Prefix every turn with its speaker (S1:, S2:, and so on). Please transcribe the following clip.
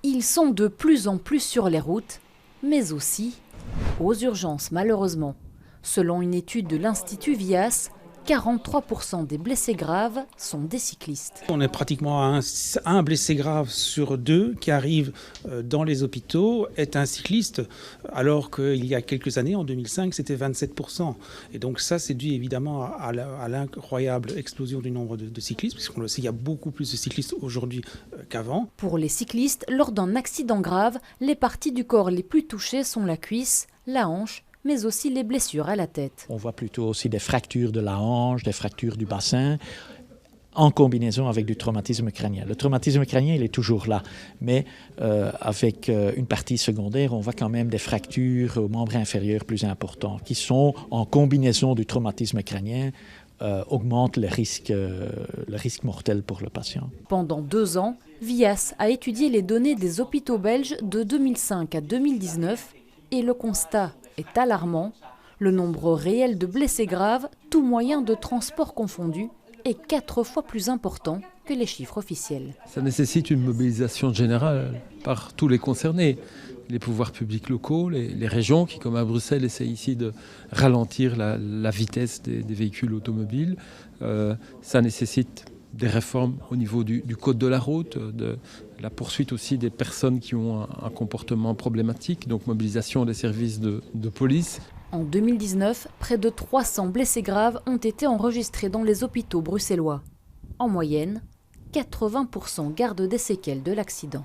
S1: Ils sont de plus en plus sur les routes, mais aussi aux urgences malheureusement. Selon une étude de l'Institut Vias, 43% des blessés graves sont des cyclistes.
S2: On est pratiquement à un blessé grave sur deux qui arrive dans les hôpitaux est un cycliste, alors qu'il y a quelques années, en 2005, c'était 27%. Et donc ça, c'est dû évidemment à l'incroyable explosion du nombre de cyclistes, puisqu'on le sait, il y a beaucoup plus de cyclistes aujourd'hui qu'avant.
S1: Pour les cyclistes, lors d'un accident grave, les parties du corps les plus touchées sont la cuisse, la hanche, mais aussi les blessures à la tête.
S3: On voit plutôt aussi des fractures de la hanche, des fractures du bassin, en combinaison avec du traumatisme crânien. Le traumatisme crânien, il est toujours là, mais avec une partie secondaire, on voit quand même des fractures aux membres inférieurs plus importants, qui sont en combinaison du traumatisme crânien, augmentent le risque mortel pour le patient.
S1: Pendant 2 ans, Vias a étudié les données des hôpitaux belges de 2005 à 2019 et le constat est alarmant. Le nombre réel de blessés graves, tous moyens de transport confondus, est 4 fois plus important que les chiffres officiels.
S4: Ça nécessite une mobilisation générale par tous les concernés. Les pouvoirs publics locaux, les régions qui, comme à Bruxelles, essaient ici de ralentir la vitesse des véhicules automobiles. Ça nécessite des réformes au niveau du code de la route, de la poursuite aussi des personnes qui ont un comportement problématique, donc mobilisation des services de police.
S1: En 2019, près de 300 blessés graves ont été enregistrés dans les hôpitaux bruxellois. En moyenne, 80% gardent des séquelles de l'accident.